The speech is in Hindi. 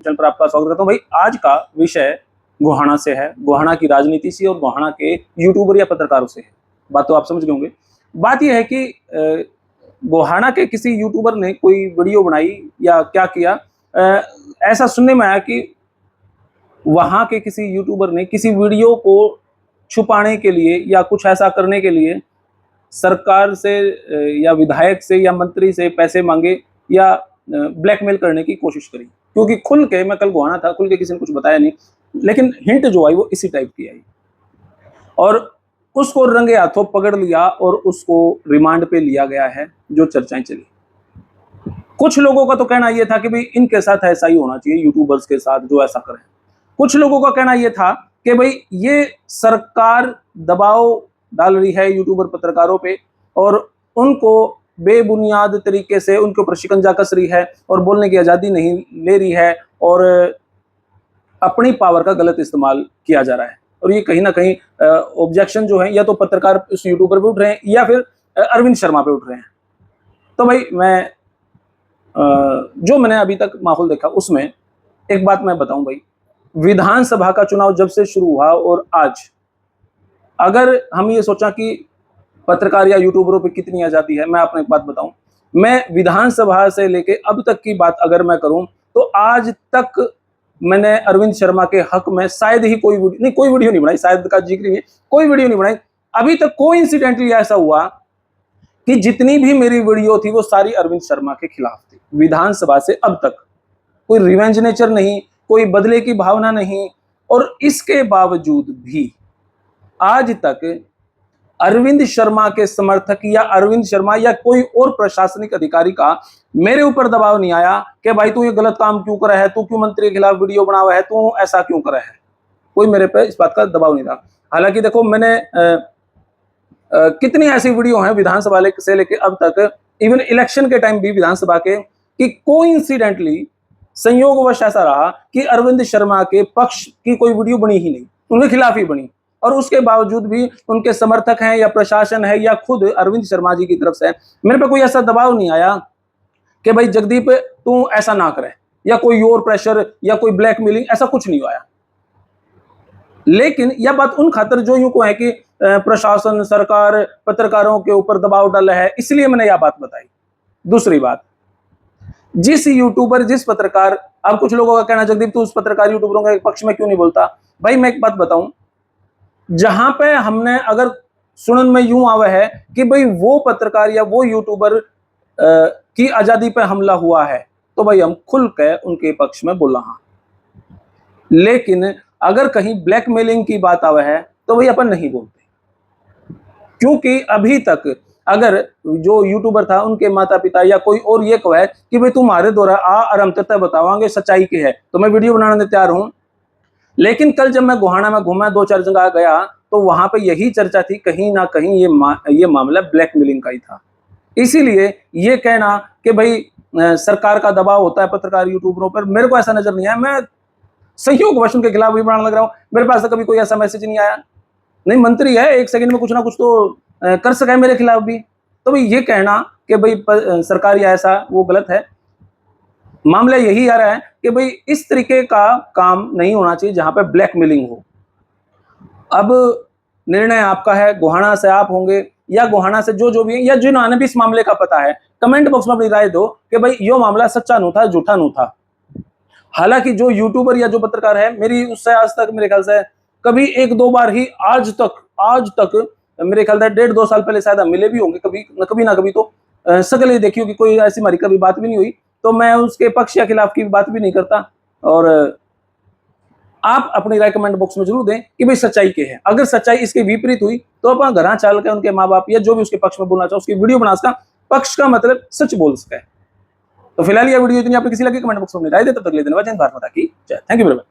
चैनल पर आपका स्वागत करता हूं। भाई आज का विषय गोहाना से है, गोहाना की राजनीति से और गोहाना के यूट्यूबर या पत्रकारों से है। बात तो आप समझ गए होंगे। बात यह है कि गोहाना के किसी यूट्यूबर ने कोई वीडियो बनाई या क्या किया, ऐसा सुनने में आया कि वहां के किसी यूट्यूबर ने किसी वीडियो को छुपाने के लिए या कुछ ऐसा करने के लिए सरकार से या विधायक से या मंत्री से पैसे मांगे या ब्लैकमेल करने की कोशिश करी। क्योंकि खुल के, मैं कल गोहाना था, खुल के किसी ने कुछ बताया नहीं, लेकिन हिंट जो आई वो इसी टाइप की आई और उसको रंगे हाथों पकड़ लिया और उसको रिमांड पे लिया गया है, जो चर्चाएं चली। कुछ लोगों का तो कहना यह था कि भाई इनके साथ ऐसा ही होना चाहिए, यूट्यूबर्स के साथ जो ऐसा करें। कुछ लोगों का कहना यह था कि भाई ये सरकार दबाव डाल रही है यूट्यूबर पत्रकारों पे और उनको बेबुनियाद तरीके से उनके ऊपर शिकंजा कस रही है और बोलने की आज़ादी नहीं ले रही है और अपनी पावर का गलत इस्तेमाल किया जा रहा है। और ये कहीं ना कहीं ऑब्जेक्शन जो है या तो पत्रकार उस यूट्यूबर पे उठ रहे हैं या फिर अरविंद शर्मा पे उठ रहे हैं। तो भाई मैं जो मैंने अभी तक माहौल देखा उसमें एक बात मैं बताऊं भाई, विधानसभा का चुनाव जब से शुरू हुआ और आज, अगर हम ये सोचा कि पत्रकार या यूट्यूबरों पे कितनी आजादी है, मैं आपको एक बात बताऊं, मैं विधानसभा से लेके अब तक की बात अगर मैं करूं तो आज तक मैंने अरविंद शर्मा के हक में शायद ही कोई वीडियो नहीं बनाई, शायद का जिक्र नहीं, कोई वीडियो नहीं बनाई। अभी तक कोई इंसिडेंटली ऐसा हुआ कि जितनी भी मेरी वीडियो थी वो सारी अरविंद शर्मा के खिलाफ थी। विधानसभा से अब तक कोई रिवेंज नेचर नहीं, कोई बदले की भावना नहीं, और इसके बावजूद भी आज तक अरविंद शर्मा के समर्थक या अरविंद शर्मा या कोई और प्रशासनिक अधिकारी का मेरे ऊपर दबाव नहीं आया कि भाई तू ये गलत काम क्यों कर रहा है, तू क्यों मंत्री के खिलाफ वीडियो बना हुआ है, तू ऐसा क्यों कर रहा है। कोई मेरे पे इस बात का दबाव नहीं था। हालांकि देखो, मैंने कितनी ऐसी वीडियो हैं विधानसभा से लेके अब तक, इवन इलेक्शन के टाइम भी विधानसभा के, कि कोइंसिडेंटली संयोगवश ऐसा रहा कि अरविंद शर्मा के पक्ष की कोई वीडियो बनी ही नहीं, उनके खिलाफ ही बनी, और उसके बावजूद भी उनके समर्थक हैं या प्रशासन है या खुद अरविंद शर्मा जी की तरफ से मेरे पे कोई ऐसा दबाव नहीं आया कि भाई जगदीप तू ऐसा ना करे, या कोई और प्रेशर या कोई ब्लैकमेलिंग, ऐसा कुछ नहीं आया। लेकिन यह बात उन खातर जो यूं को है कि प्रशासन, सरकार पत्रकारों के ऊपर दबाव डाला है, इसलिए मैंने यह बात बताई। दूसरी बात, जिस यूट्यूबर, जिस पत्रकार, अब कुछ लोगों का कहना जगदीप तू उस पत्रकार यूट्यूबरों के पक्ष में क्यों नहीं बोलता। भाई मैं एक बात बताऊं, जहां पे हमने अगर सुनन में यूं आवा है कि भाई वो पत्रकार या वो यूट्यूबर की आजादी पे हमला हुआ है, तो भाई हम खुल के उनके पक्ष में बोल रहा। लेकिन अगर कहीं ब्लैकमेलिंग की बात आवा है तो भाई अपन नहीं बोलते, क्योंकि अभी तक अगर जो यूट्यूबर था उनके माता पिता या कोई और ये कहे कि भाई तुम्हारे द्वारा आ और हम तथ्य बतावांगे सच्चाई के है, तो मैं वीडियो बनाने तैयार हूं। लेकिन कल जब मैं गोहाना में घूमा, 2-4 जगह गया, तो वहां पे यही चर्चा थी, कहीं ना कहीं ये मामला ब्लैकमेलिंग का ही था। इसीलिए ये कहना कि भाई सरकार का दबाव होता है पत्रकार यूट्यूबरों पर, मेरे को ऐसा नजर नहीं आया। मैं संयोगवश उनके खिलाफ भी बनाने लग रहा हूँ, मेरे पास तो कभी कोई ऐसा मैसेज नहीं आया। नहीं, मंत्री है, 1 सेकंड में कुछ ना कुछ तो कर सके मेरे खिलाफ भी। तो भाई ये कहना कि भाई सरकार या ऐसा, वो गलत है। मामला यही आ रहा है कि भाई इस तरीके का काम नहीं होना चाहिए जहां पे ब्लैकमेलिंग हो। अब निर्णय आपका है, गोहाना से आप होंगे या गोहाना से जो भी है, या जिन्होंने भी इस मामले का पता है, कमेंट बॉक्स में अपनी राय दो कि भाई यो मामला सच्चा नू था, झूठा नू था। हालांकि जो यूट्यूबर या जो पत्रकार है, मेरी उससे आज तक मेरे ख्याल से कभी 1-2 बार ही आज तक मेरे ख्याल से 1.5-2 साल पहले शायद मिले भी होंगे, कभी ना कभी तो शकल ही देखी होगी, कोई ऐसी हमारी कभी बात भी नहीं हुई। तो मैं उसके पक्ष या खिलाफ की बात भी नहीं करता। और आप अपनी राय कमेंट बॉक्स में जरूर दें कि भाई सच्चाई क्या है। अगर सच्चाई इसके विपरीत हुई तो अपन घर चल के उनके माँ बाप या जो भी उसके पक्ष में बोलना चाहो उसकी वीडियो बना सका, पक्ष का मतलब सच बोल सके। तो फिलहाल ये वीडियो इतनी आपको किसी लगी, कमेंट बॉक्स में राय दे। तब तक ले देना, भारत माता की जय। Thank you very much.